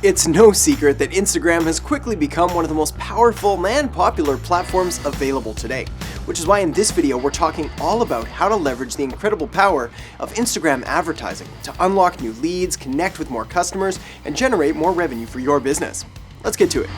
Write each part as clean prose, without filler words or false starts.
It's no secret that Instagram has quickly become one of the most powerful and popular platforms available today, which is why in this video we're talking all about how to leverage the incredible power of Instagram advertising to unlock new leads, connect with more customers, and generate more revenue for your business. Let's get to it.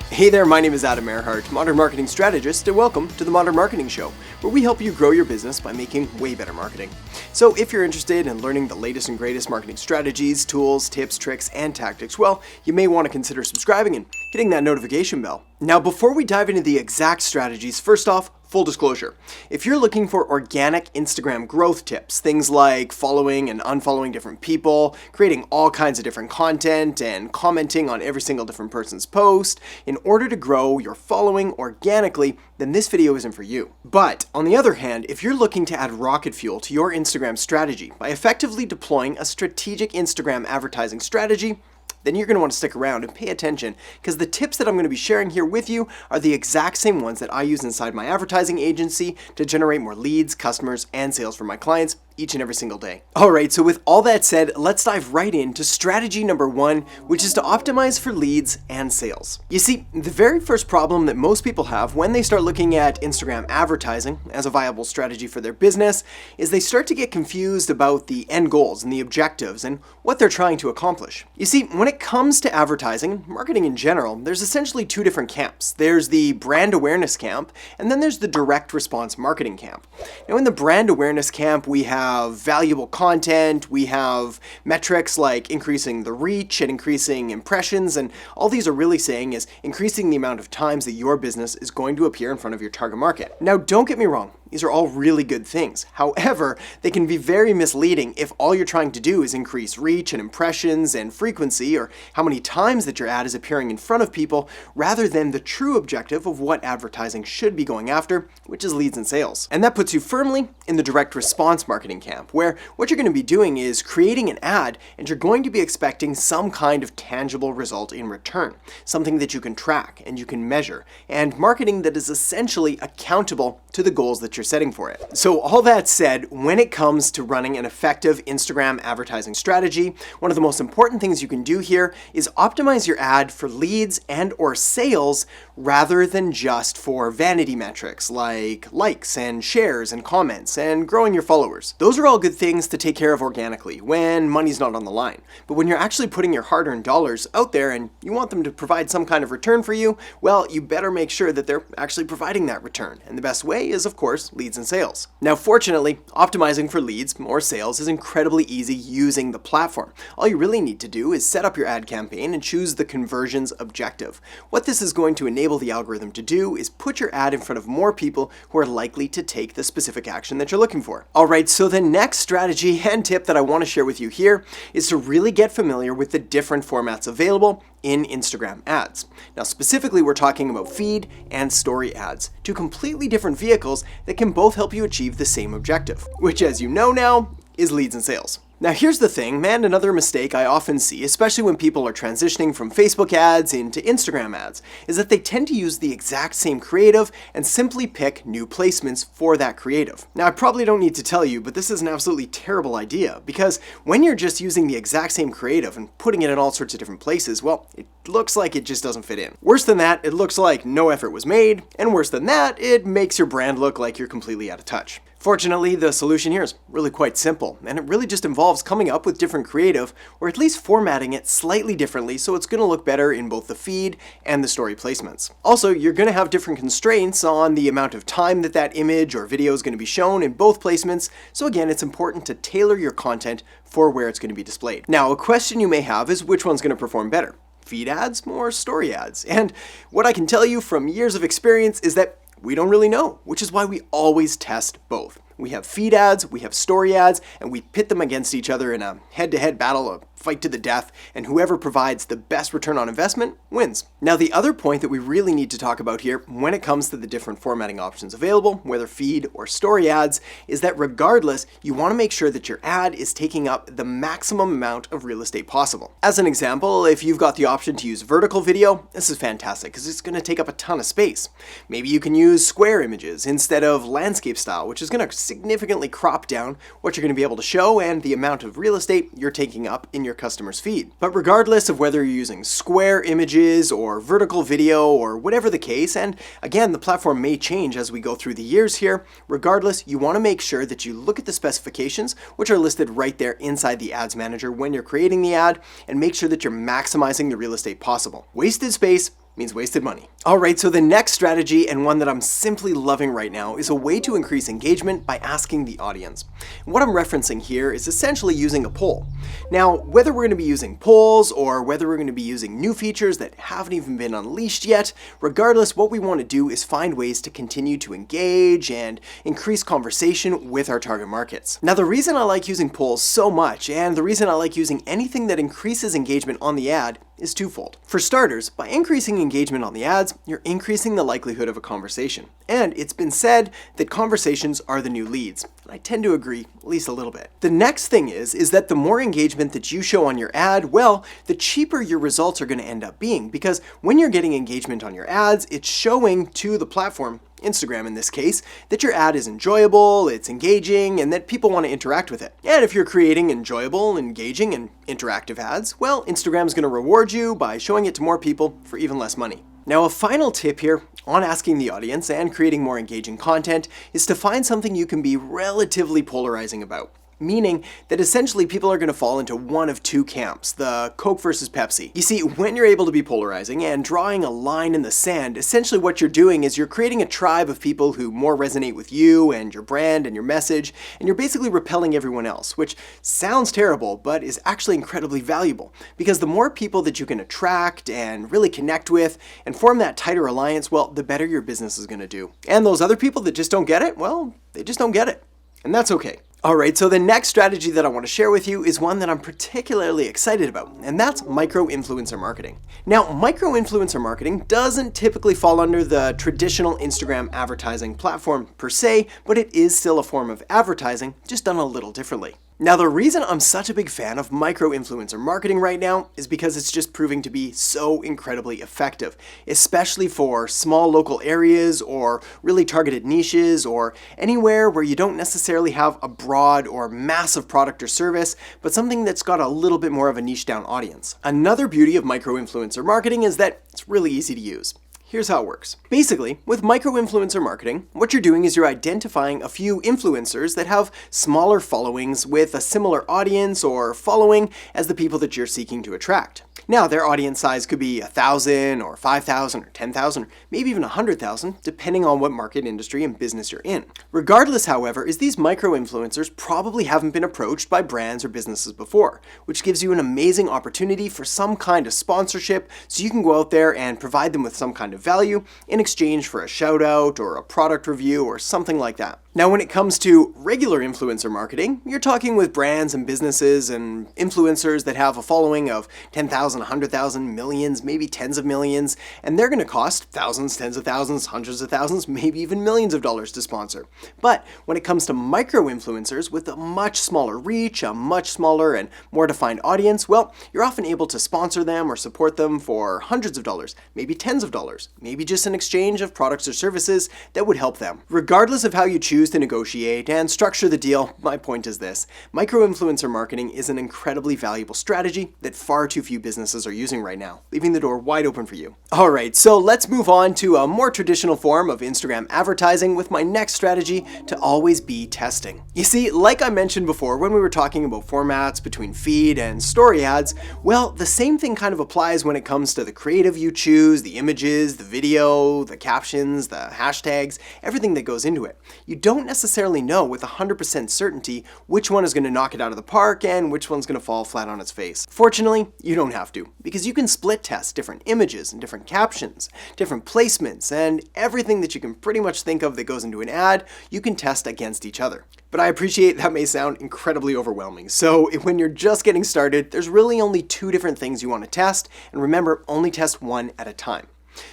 Hey there, my name is Erhart, Modern Marketing Strategist, and welcome to the Modern Marketing Show, where we help you grow your business by making way better marketing. So if you're interested in learning the latest and greatest marketing strategies, tools, tips, tricks, and tactics, well, you may want to consider subscribing and hitting that notification bell. Now, before we dive into the exact strategies, first off, full disclosure, if you're looking for organic Instagram growth tips, things like following and unfollowing different people, creating all kinds of different content, and commenting on every single different person's post in order to grow your following organically, then this video isn't for you. But on the other hand, if you're looking to add rocket fuel to your Instagram strategy by effectively deploying a strategic Instagram advertising strategy, then you're going to want to stick around and pay attention, because the tips that I'm going to be sharing here with you are the exact same ones that I use inside my advertising agency to generate more leads, customers, and sales for my clients each and every single day. Alright, so with all that said, let's dive right into strategy number one, which is to optimize for leads and sales. You see, the very first problem that most people have when they start looking at Instagram advertising as a viable strategy for their business is they start to get confused about the end goals and the objectives and what they're trying to accomplish. You see, when it comes to advertising and marketing in general, there's essentially two different camps. There's the brand awareness camp, and then there's the direct response marketing camp. Now, in the brand awareness camp, we have valuable content, we have metrics like increasing the reach and increasing impressions, and all these are really saying is increasing the amount of times that your business is going to appear in front of your target market. Now, don't get me wrong, these are all really good things. However, they can be very misleading if all you're trying to do is increase reach and impressions and frequency, or how many times that your ad is appearing in front of people, rather than the true objective of what advertising should be going after, which is leads and sales. And that puts you firmly in the direct response marketing camp, where what you're going to be doing is creating an ad and you're going to be expecting some kind of tangible result in return, something that you can track and you can measure, and marketing that is essentially accountable to the goals that you're setting for it. So all that said, when it comes to running an effective Instagram advertising strategy, one of the most important things you can do here is optimize your ad for leads and or sales rather than just for vanity metrics like likes and shares and comments and growing your followers. Those are all good things to take care of organically when money's not on the line. But when you're actually putting your hard-earned dollars out there and you want them to provide some kind of return for you, well, you better make sure that they're actually providing that return. And the best way is, of course, leads and sales. Now, fortunately, optimizing for leads or sales is incredibly easy using the platform. All you really need to do is set up your ad campaign and choose the conversions objective. What this is going to enable the algorithm to do is put your ad in front of more people who are likely to take the specific action that you're looking for. Alright, so the next strategy and tip that I want to share with you here is to really get familiar with the different formats available in Instagram ads. Now, specifically, we're talking about feed and story ads, two completely different vehicles that can both help you achieve the same objective, which, as you know now, is leads and sales. Now, here's the thing, and another mistake I often see, especially when people are transitioning from Facebook ads into Instagram ads, is that they tend to use the exact same creative and simply pick new placements for that creative. Now, I probably don't need to tell you, but this is an absolutely terrible idea, because when you're just using the exact same creative and putting it in all sorts of different places, well, it looks like it just doesn't fit in. Worse than that, it looks like no effort was made, and worse than that, it makes your brand look like you're completely out of touch. Fortunately, the solution here is really quite simple, and it really just involves coming up with different creative, or at least formatting it slightly differently so it's going to look better in both the feed and the story placements. Also, you're going to have different constraints on the amount of time that that image or video is going to be shown in both placements, so again, it's important to tailor your content for where it's going to be displayed. Now, a question you may have is which one's going to perform better, feed ads or story ads? And what I can tell you from years of experience is that we don't really know, which is why we always test both. We have feed ads, we have story ads, and we pit them against each other in a head-to-head battle, a fight to the death, and whoever provides the best return on investment wins. Now, the other point that we really need to talk about here when it comes to the different formatting options available, whether feed or story ads, is that regardless, you want to make sure that your ad is taking up the maximum amount of real estate possible. As an example, if you've got the option to use vertical video, this is fantastic because it's going to take up a ton of space. Maybe you can use square images instead of landscape style, which is going to significantly crop down what you're going to be able to show and the amount of real estate you're taking up in your customer's feed. But regardless of whether you're using square images or vertical video or whatever the case, and again, the platform may change as we go through the years here, regardless, you want to make sure that you look at the specifications, which are listed right there inside the Ads Manager when you're creating the ad, and make sure that you're maximizing the real estate possible. Wasted space means wasted money. Alright, so the next strategy, and one that I'm simply loving right now, is a way to increase engagement by asking the audience. What I'm referencing here is essentially using a poll. Now, whether we're going to be using polls or whether we're going to be using new features that haven't even been unleashed yet, regardless, what we want to do is find ways to continue to engage and increase conversation with our target markets. Now, the reason I like using polls so much, and the reason I like using anything that increases engagement on the ad, is twofold. For starters, by increasing engagement on the ads, you're increasing the likelihood of a conversation. And it's been said that conversations are the new leads. And I tend to agree, at least a little bit. The next thing is that the more engagement that you show on your ad, well, the cheaper your results are going to end up being. Because when you're getting engagement on your ads, it's showing to the platform, Instagram in this case, that your ad is enjoyable, it's engaging, and that people want to interact with it. And if you're creating enjoyable, engaging, and interactive ads, well, Instagram's going to reward you by showing it to more people for even less money. Now, a final tip here on asking the audience and creating more engaging content is to find something you can be relatively polarizing about. Meaning that essentially people are going to fall into one of two camps, the Coke versus Pepsi. You see, when you're able to be polarizing and drawing a line in the sand, essentially what you're doing is you're creating a tribe of people who more resonate with you and your brand and your message, and you're basically repelling everyone else, which sounds terrible, but is actually incredibly valuable. Because the more people that you can attract and really connect with and form that tighter alliance, well, the better your business is going to do. And those other people that just don't get it, well, they just don't get it. And that's okay. Alright, so the next strategy that I want to share with you is one that I'm particularly excited about, and that's micro-influencer marketing. Now, micro-influencer marketing doesn't typically fall under the traditional Instagram advertising platform per se, but it is still a form of advertising, just done a little differently. Now, the reason I'm such a big fan of micro-influencer marketing right now is because it's just proving to be so incredibly effective, especially for small local areas or really targeted niches or anywhere where you don't necessarily have a broad or massive product or service, but something that's got a little bit more of a niche down audience. Another beauty of micro-influencer marketing is that it's really easy to use. Here's how it works. Basically, with micro-influencer marketing, what you're doing is you're identifying a few influencers that have smaller followings with a similar audience or following as the people that you're seeking to attract. Now, their audience size could be 1,000 or 5,000 or 10,000 or maybe even 100,000, depending on what market, industry, and business you're in. Regardless, however, is these micro-influencers probably haven't been approached by brands or businesses before, which gives you an amazing opportunity for some kind of sponsorship so you can go out there and provide them with some kind of value in exchange for a shout out or a product review or something like that. Now, when it comes to regular influencer marketing, you're talking with brands and businesses and influencers that have a following of 10,000, 100,000, millions, maybe tens of millions, and they're going to cost thousands, tens of thousands, hundreds of thousands, maybe even millions of dollars to sponsor. But when it comes to micro-influencers with a much smaller reach, a much smaller and more defined audience, well, you're often able to sponsor them or support them for hundreds of dollars, maybe tens of dollars, maybe just an exchange of products or services that would help them. Regardless of how you choose to negotiate and structure the deal, my point is this: micro-influencer marketing is an incredibly valuable strategy that far too few businesses are using right now, leaving the door wide open for you. Alright, so let's move on to a more traditional form of Instagram advertising with my next strategy to always be testing. You see, like I mentioned before when we were talking about formats between feed and story ads, well, the same thing kind of applies when it comes to the creative you choose, the images, the video, the captions, the hashtags, everything that goes into it. You don't necessarily know with 100% certainty which one is going to knock it out of the park and which one's going to fall flat on its face. Fortunately, you don't have to, because you can split test different images and different captions, different placements, and everything that you can pretty much think of that goes into an ad, you can test against each other. But I appreciate that may sound incredibly overwhelming. So when you're just getting started, there's really only two different things you want to test, and remember, only test one at a time.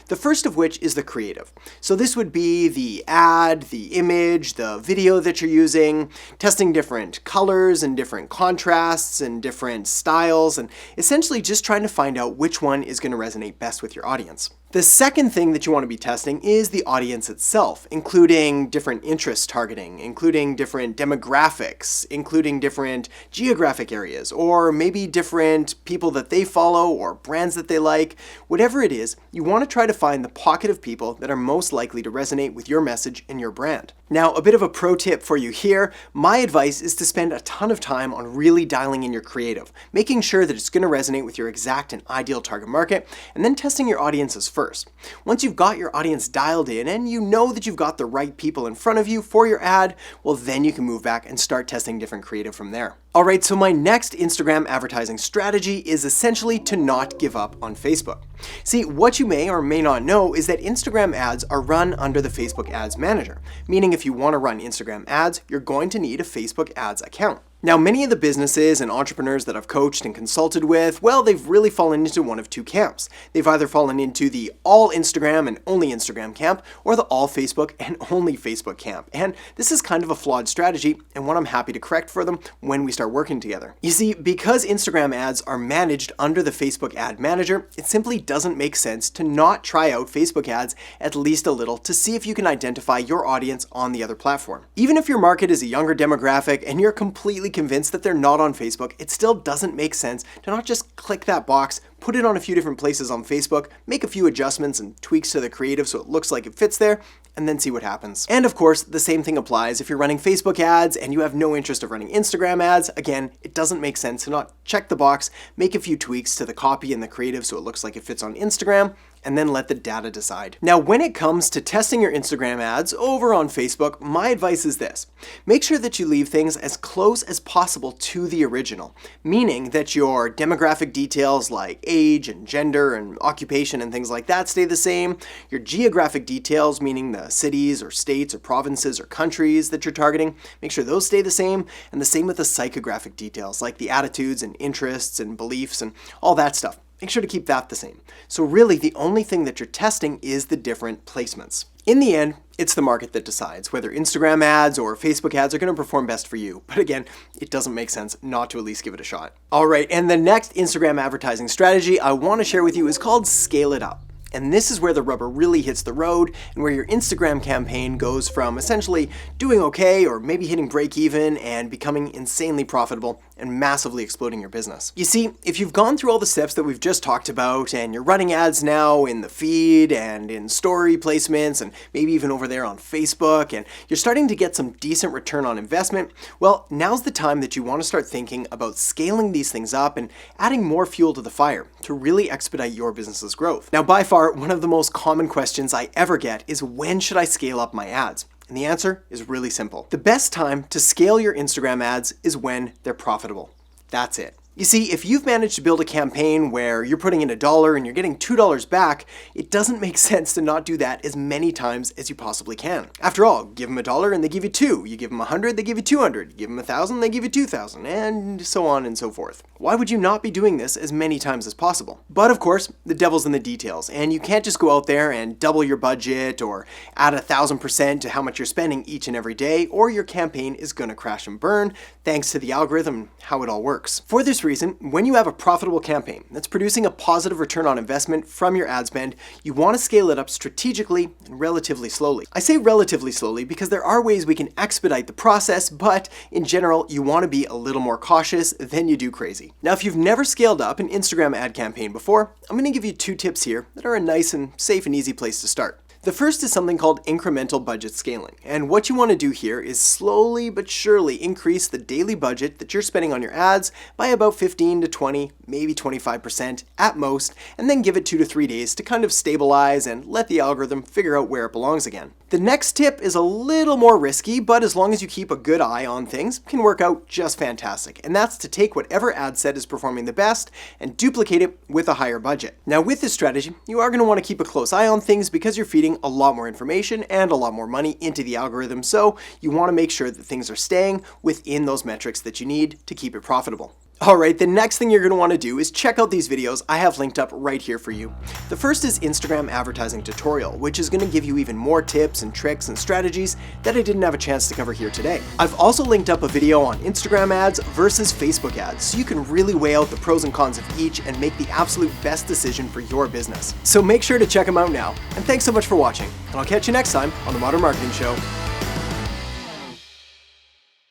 The first of which is the creative. So this would be the ad, the image, the video that you're using, testing different colors and different contrasts and different styles, and essentially just trying to find out which one is going to resonate best with your audience. The second thing that you want to be testing is the audience itself, including different interest targeting, including different demographics, including different geographic areas, or maybe different people that they follow or brands that they like. Whatever it is, you want to try to find the pocket of people that are most likely to resonate with your message and your brand. Now, a bit of a pro tip for you here. My advice is to spend a ton of time on really dialing in your creative, making sure that it's going to resonate with your exact and ideal target market, and then testing your audiences first. Once you've got your audience dialed in and you know that you've got the right people in front of you for your ad, well, then you can move back and start testing different creative from there. All right, so my next Instagram advertising strategy is essentially to not give up on Facebook. See, what you may or may not know is that Instagram ads are run under the Facebook Ads Manager, meaning if you want to run Instagram ads, you're going to need a Facebook Ads account. Now, many of the businesses and entrepreneurs that I've coached and consulted with, well, they've really fallen into one of two camps. They've either fallen into the all Instagram and only Instagram camp, or the all Facebook and only Facebook camp. And this is kind of a flawed strategy, and one I'm happy to correct for them when we start working together. You see, because Instagram ads are managed under the Facebook Ad Manager, it simply doesn't make sense to not try out Facebook ads at least a little to see if you can identify your audience on the other platform. Even if your market is a younger demographic and you're completely convinced that they're not on Facebook, it still doesn't make sense to not just click that box, put it on a few different places on Facebook, make a few adjustments and tweaks to the creative so it looks like it fits there, and then see what happens. And of course, the same thing applies if you're running Facebook ads and you have no interest of running Instagram ads. Again, it doesn't make sense to not check the box, make a few tweaks to the copy and the creative so it looks like it fits on Instagram, and then let the data decide. Now, when it comes to testing your Instagram ads over on Facebook, my advice is this. Make sure that you leave things as close as possible to the original, meaning that your demographic details like age and gender and occupation and things like that stay the same. Your geographic details, meaning the cities or states or provinces or countries that you're targeting, make sure those stay the same. And the same with the psychographic details like the attitudes and interests and beliefs and all that stuff. Make sure to keep that the same. So really, the only thing that you're testing is the different placements. In the end, it's the market that decides whether Instagram ads or Facebook ads are going to perform best for you. But again, it doesn't make sense not to at least give it a shot. All right, and the next Instagram advertising strategy I want to share with you is called Scale It Up. And this is where the rubber really hits the road and where your Instagram campaign goes from essentially doing okay or maybe hitting break even and becoming insanely profitable and massively exploding your business. You see, if you've gone through all the steps that we've just talked about and you're running ads now in the feed and in story placements and maybe even over there on Facebook and you're starting to get some decent return on investment, well, now's the time that you want to start thinking about scaling these things up and adding more fuel to the fire to really expedite your business's growth. Now, by far, one of the most common questions I ever get is when should I scale up my ads? And the answer is really simple. The best time to scale your Instagram ads is when they're profitable. That's it. You see, if you've managed to build a campaign where you're putting in $1 and you're getting $2 back, it doesn't make sense to not do that as many times as you possibly can. After all, give them $1 and they give you $2. You give them 100, they give you 200. You give them 1,000, they give you 2,000, and so on and so forth. Why would you not be doing this as many times as possible? But of course, the devil's in the details, and you can't just go out there and double your budget or add 1,000% to how much you're spending each and every day, or your campaign is going to crash and burn thanks to the algorithm and how it all works. For this reason, when you have a profitable campaign that's producing a positive return on investment from your ad spend, you want to scale it up strategically and relatively slowly. I say relatively slowly because there are ways we can expedite the process, but in general, you want to be a little more cautious than you do crazy. Now, if you've never scaled up an Instagram ad campaign before, I'm going to give you 2 tips here that are a nice and safe and easy place to start. The first is something called incremental budget scaling. And what you want to do here is slowly but surely increase the daily budget that you're spending on your ads by about 15 to 20, maybe 25% at most, and then give it 2 to 3 days to kind of stabilize and let the algorithm figure out where it belongs again. The next tip is a little more risky, but as long as you keep a good eye on things, can work out just fantastic. And that's to take whatever ad set is performing the best and duplicate it with a higher budget. Now, with this strategy, you are going to want to keep a close eye on things because you're feeding a lot more information and a lot more money into the algorithm. So you want to make sure that things are staying within those metrics that you need to keep it profitable. Alright, the next thing you're going to want to do is check out these videos I have linked up right here for you. The first is Instagram advertising tutorial, which is going to give you even more tips and tricks and strategies that I didn't have a chance to cover here today. I've also linked up a video on Instagram ads versus Facebook ads, so you can really weigh out the pros and cons of each and make the absolute best decision for your business. So make sure to check them out now, and thanks so much for watching, and I'll catch you next time on The Modern Marketing Show.